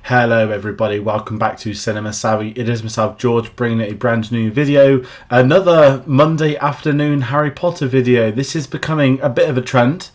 Hello everybody, welcome back to Cinema Savvy. It is myself George bringing a brand new video. Another Monday afternoon Harry Potter video. This is becoming a bit of a trend.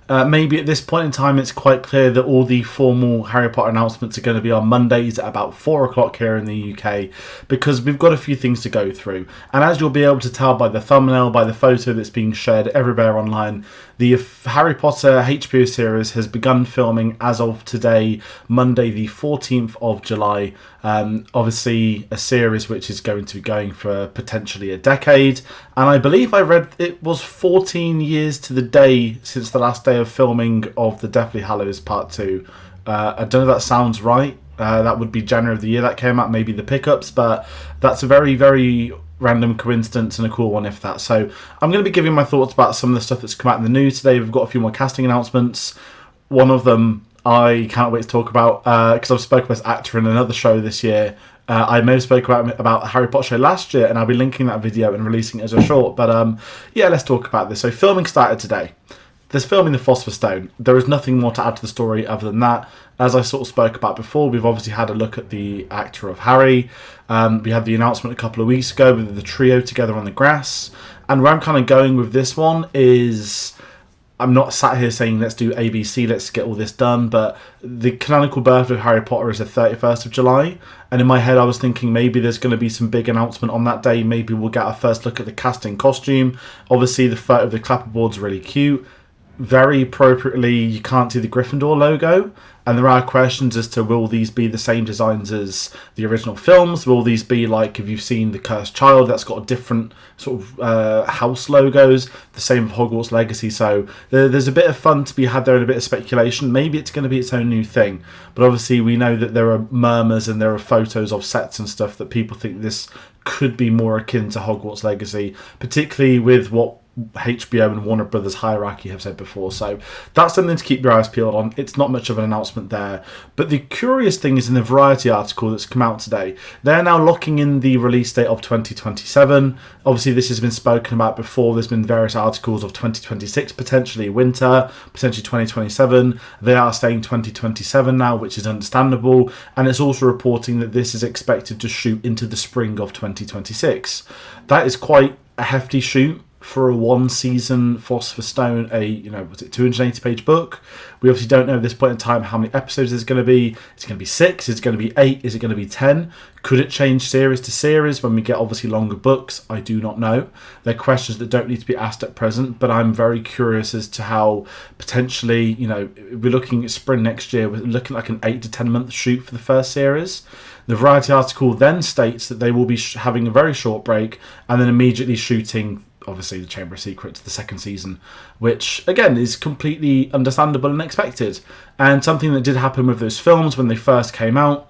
Maybe at this point in time it's quite clear that all the formal Harry Potter announcements are going to be on Mondays at about 4 o'clock here in the UK, because we've got a few things to go through. And as you'll be able to tell by the thumbnail, by the photo that's being shared everywhere online, the Harry Potter HBO series has begun filming as of today, Monday the 14th of July. Obviously a series which is going to be going for potentially a decade, and I believe I read it was 14 years to the day since the last day of filming of the Deathly Hallows Part 2. I don't know if that sounds right. That would be January of the year that came out, maybe the pickups, but that's a very, very random coincidence and a cool one if that. So I'm going to be giving my thoughts about some of the stuff that's come out in the news today. We've got a few more casting announcements. One of them I can't wait to talk about because I've spoken about this actor in another show this year. I may have spoken about the Harry Potter show last year, and I'll be linking that video and releasing it as a short. But yeah, let's talk about this. So filming started today. There's filming the Philosopher's Stone. There is nothing more to add to the story other than that. As I sort of spoke about before, we've obviously had a look at the actor of Harry. We had the announcement a couple of weeks ago with the trio together on the grass. And where I'm kind of going with this one is, I'm not sat here saying let's do ABC, let's get all this done, but the canonical birthday of Harry Potter is the 31st of July. And in my head I was thinking maybe there's going to be some big announcement on that day. Maybe we'll get our first look at the casting costume. Obviously the photo of the clapperboard's really cute. Very appropriately, you can't see the Gryffindor logo, and there are questions as to will these be the same designs as the original films? Will these be like, if you've seen The Cursed Child, that's got a different sort of house logos, the same with Hogwarts Legacy. So there's a bit of fun to be had there and a bit of speculation. Maybe it's going to be its own new thing, but obviously we know that there are murmurs and there are photos of sets and stuff that people think this could be more akin to Hogwarts Legacy, particularly with what HBO and Warner Brothers hierarchy have said before. So that's something to keep your eyes peeled on. It's not much of an announcement there, but the curious thing is in the Variety article that's come out today, they're now locking in the release date of 2027. Obviously this has been spoken about before. There's been various articles of 2026, potentially winter, potentially 2027. They are saying 2027 now, which is understandable, and it's also reporting that this is expected to shoot into the spring of 2026. That is quite a hefty shoot for a one-season Philosopher's Stone, was it 280-page book. We obviously don't know at this point in time how many episodes there's going to be. Is it going to be 6? Is it going to be 8? Is it going to be 10? Could it change series to series when we get obviously longer books? I do not know. They're questions that don't need to be asked at present, but I'm very curious as to how potentially, we're looking at spring next year, we're looking like an 8 to 10 month shoot for the first series. The Variety article then states that they will be having a very short break and then immediately shooting obviously the Chamber of Secrets, the second season, which again is completely understandable and expected, and something that did happen with those films when they first came out.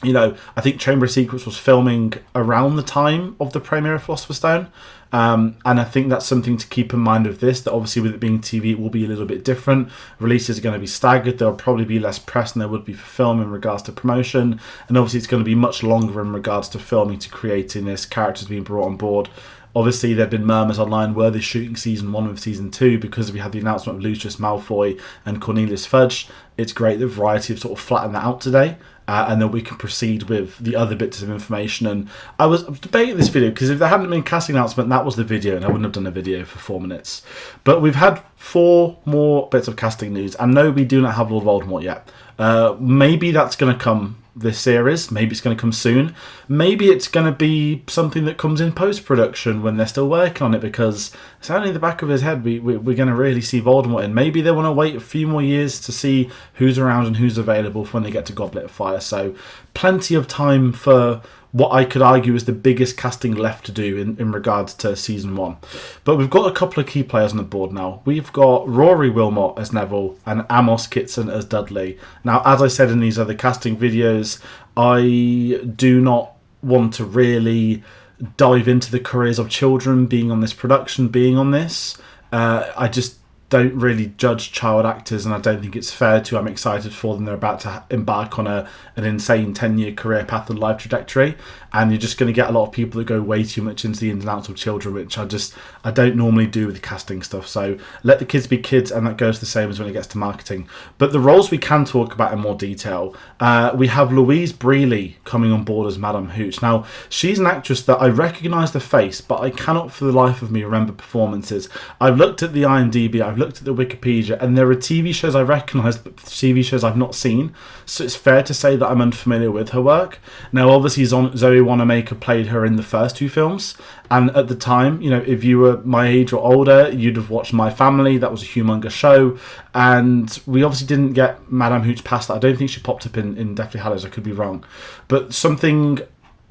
I think Chamber of Secrets was filming around the time of the premiere of Philosopher's Stone, and I think that's something to keep in mind with this, that obviously with it being TV it will be a little bit different. Releases are going to be staggered. There will probably be less press than there would be for film in regards to promotion, and obviously it's going to be much longer in regards to filming, to creating this, characters being brought on board. Obviously, there have been murmurs online, were they shooting season 1 with season 2, because we had the announcement of Lucius Malfoy and Cornelius Fudge. It's great that Variety have sort of flattened that out today, and then we can proceed with the other bits of information. And I was debating this video, because if there hadn't been a casting announcement, that was the video, and I wouldn't have done a video for 4 minutes. But we've had 4 more bits of casting news, and no, we do not have Lord Voldemort yet. Maybe that's going to come this series. Maybe it's going to come soon. Maybe it's going to be something that comes in post-production when they're still working on it, because it's only in the back of his head we're going to really see Voldemort in. Maybe they want to wait a few more years to see who's around and who's available for when they get to Goblet of Fire. So plenty of time for what I could argue is the biggest casting left to do in regards to season 1. But we've got a couple of key players on the board now. We've got Rory Wilmot as Neville and Amos Kitson as Dudley. Now, as I said in these other casting videos, I do not want to really dive into the careers of children being on this production, being on this. I just don't really judge child actors, and I don't think it's fair to. I'm excited for them. They're about to embark on an insane 10-year career path and life trajectory, and you're just going to get a lot of people that go way too much into the ins and outs of children, which I don't normally do with casting stuff. So let the kids be kids, and that goes the same as when it gets to marketing. But the roles we can talk about in more detail, we have Louise Brealey coming on board as Madame Hooch. Now, she's an actress that I recognise the face, but I cannot for the life of me remember performances. I've looked at the IMDb, I've looked at the Wikipedia, and there are TV shows I recognise, but TV shows I've not seen. So it's fair to say that I'm unfamiliar with her work. Now, obviously, Zoe Wanamaker played her in the first two films, and at the time, you know, if you were my age or older, you'd have watched My Family. That was a humongous show, and we obviously didn't get Madame Hooch past that. I don't think she popped up in Deathly Hallows. I could be wrong, but something,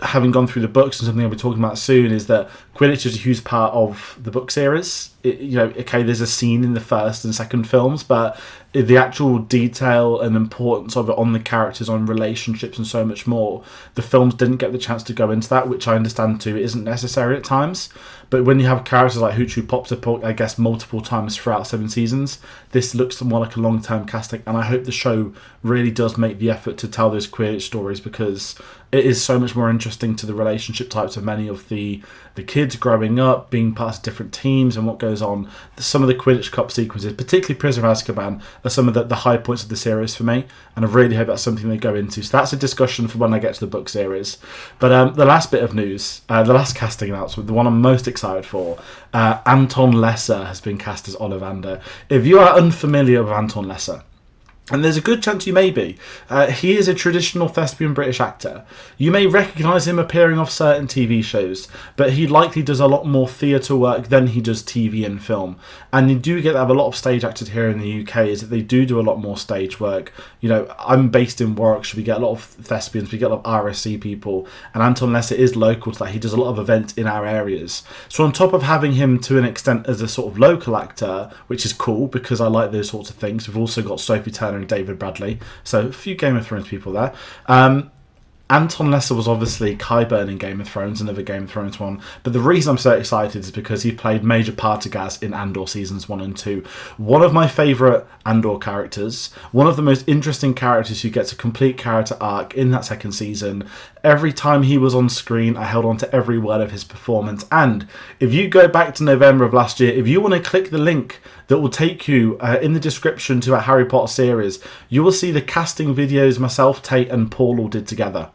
having gone through the books, and something I'll be talking about soon, is that Quidditch is a huge part of the book series. There's a scene in the first and second films, but the actual detail and importance of it on the characters, on relationships, and so much more, the films didn't get the chance to go into that, which I understand too isn't necessary at times. But when you have characters like Hooch, who pops up, I guess, multiple times throughout 7 seasons, this looks more like a long-term casting, and I hope the show really does make the effort to tell those Quidditch stories, because it is so much more interesting to the relationship types of many of the kids growing up, being part of different teams, and what goes on. Some of the Quidditch Cup sequences, particularly Prisoner of Azkaban, are some of the high points of the series for me, and I really hope that's something they go into. So that's a discussion for when I get to the book series. But the last bit of news, the last casting announcement, the one I'm most excited for, Anton Lesser has been cast as Ollivander. If you are unfamiliar with Anton Lesser, and there's a good chance you may be, he is a traditional thespian British actor. You may recognise him appearing off certain TV shows, but he likely does a lot more theatre work than he does TV and film. And you do get to have a lot of stage actors here in the UK, is that they do a lot more stage work. You know, I'm based in Warwickshire, we get a lot of thespians, we get a lot of RSC people, and Anton Lesser is local to that. He does a lot of events in our areas. So on top of having him to an extent as a sort of local actor, which is cool because I like those sorts of things, we've also got Sophie Turner and David Bradley, so a few Game of Thrones people there. Anton Lesser was obviously Qyburn in Game of Thrones, another Game of Thrones one, but the reason I'm so excited is because he played Major Partagaz in Andor seasons 1 and 2. One of my favourite Andor characters, one of the most interesting characters who gets a complete character arc in that second season. Every time he was on screen, I held on to every word of his performance, and if you go back to November of last year, if you want to click the link that will take you in the description to a Harry Potter series, you will see the casting videos myself, Tate and Paul all did together.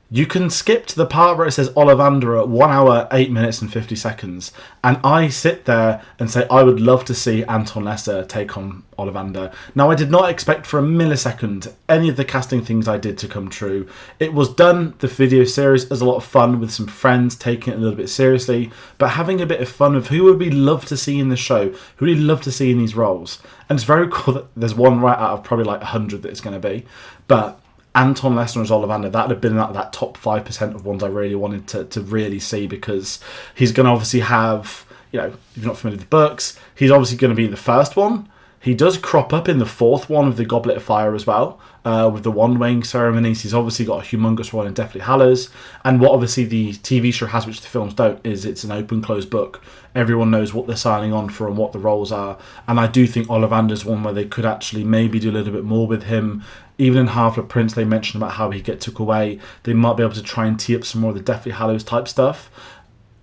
You can skip to the part where it says Ollivander at 1 hour, 8 minutes and 50 seconds. And I sit there and say, I would love to see Anton Lesser take on Ollivander. Now, I did not expect for a millisecond any of the casting things I did to come true. It was done, the video series, as a lot of fun with some friends, taking it a little bit seriously, but having a bit of fun with who would we love to see in the show, who would we love to see in these roles. And it's very cool that there's one right out of probably like 100 that it's going to be. But Anton Lesser as Ollivander, that would have been that top 5% of ones I really wanted to really see, because he's going to obviously have, you know, if you're not familiar with the books, he's obviously going to be the first one. He does crop up in the fourth one of the Goblet of Fire as well, with the wand weighing ceremonies. He's obviously got a humongous one in Deathly Hallows, and what obviously the TV show has, which the films don't, is it's an open closed book. Everyone knows what they're signing on for and what the roles are, and I do think Ollivander's one where they could actually maybe do a little bit more with him. Even in Half-Blood Prince, they mentioned about how he get took away. They might be able to try and tee up some more of the Deathly Hallows type stuff.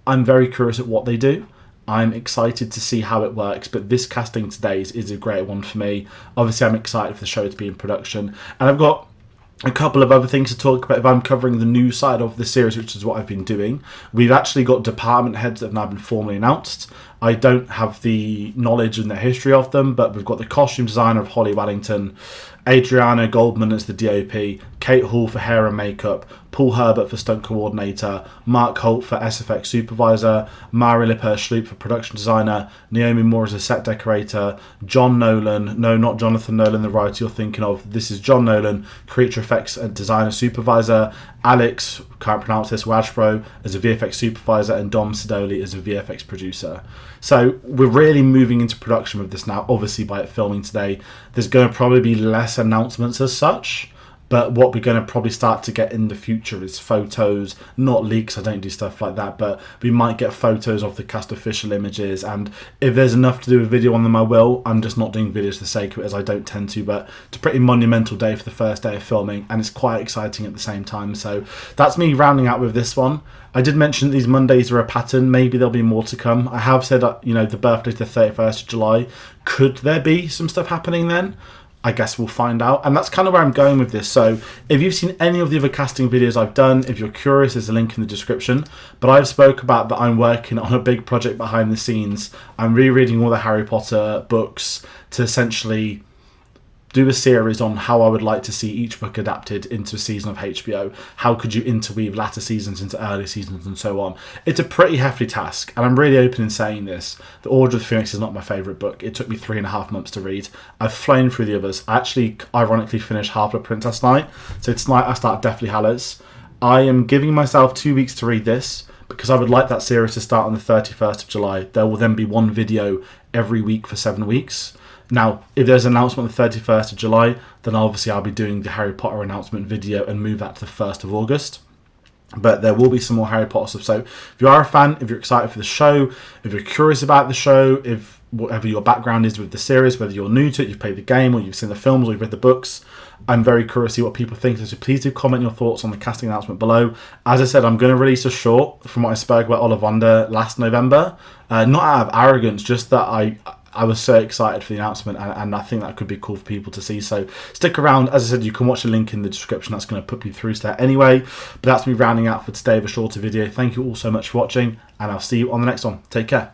I'm very curious at what they do. I'm excited to see how it works, but this casting today is a great one for me. Obviously, I'm excited for the show to be in production, and I've got a couple of other things to talk about if I'm covering the news side of the series, which is what I've been doing. We've actually got department heads that have now been formally announced. I don't have the knowledge and the history of them, but we've got the costume designer of Holly Wellington, Adriana Goldman as the DOP, Kate Hall for hair and makeup, Paul Herbert for stunt coordinator, Mark Holt for SFX supervisor, Mari Lippert-Schloop for production designer, Naomi Moore as a set decorator, John Nolan, no, not Jonathan Nolan, the writer you're thinking of, this is John Nolan, creature effects and designer supervisor, Alex, can't pronounce this, Wajbro as a VFX supervisor, and Dom Sidoli as a VFX producer. So we're really moving into production with this now, obviously by it filming today. There's going to probably be less announcements as such, But what we're going to probably start to get in the future is photos, not leaks. I don't do stuff like that, but we might get photos of the cast official images. And if there's enough to do a video on them, I will. I'm just not doing videos for the sake of it, as I don't tend to. But it's a pretty monumental day for the first day of filming, and it's quite exciting at the same time. So that's me rounding out with this one. I did mention that these Mondays are a pattern. Maybe there'll be more to come. I have said, the birthday's the 31st of July. Could there be some stuff happening then? I guess we'll find out. And that's kind of where I'm going with this. So if you've seen any of the other casting videos I've done, if you're curious, there's a link in the description. But I've spoke about that I'm working on a big project behind the scenes. I'm rereading all the Harry Potter books to essentially do a series on how I would like to see each book adapted into a season of HBO. How could you interweave latter seasons into early seasons and so on? It's a pretty hefty task, and I'm really open in saying this. The Order of the Phoenix is not my favourite book. It took me 3.5 months to read. I've flown through the others. I actually, ironically, finished Half-Blood Prince last night, so tonight I start Deathly Hallows. I am giving myself 2 weeks to read this, because I would like that series to start on the 31st of July. There will then be one video every week for 7 weeks. Now, if there's an announcement on the 31st of July, then obviously I'll be doing the Harry Potter announcement video and move that to the 1st of August. But there will be some more Harry Potter stuff. So if you are a fan, if you're excited for the show, if you're curious about the show, if whatever your background is with the series, whether you're new to it, you've played the game, or you've seen the films, or you've read the books, I'm very curious to see what people think. So please do comment your thoughts on the casting announcement below. As I said, I'm going to release a short from what I spoke about Ollivander last November. Not out of arrogance, just that I was so excited for the announcement, and I think that could be cool for people to see. So stick around. As I said, you can watch the link in the description. That's going to put you through to that anyway. But that's me rounding out for today of a shorter video. Thank you all so much for watching, and I'll see you on the next one. Take care.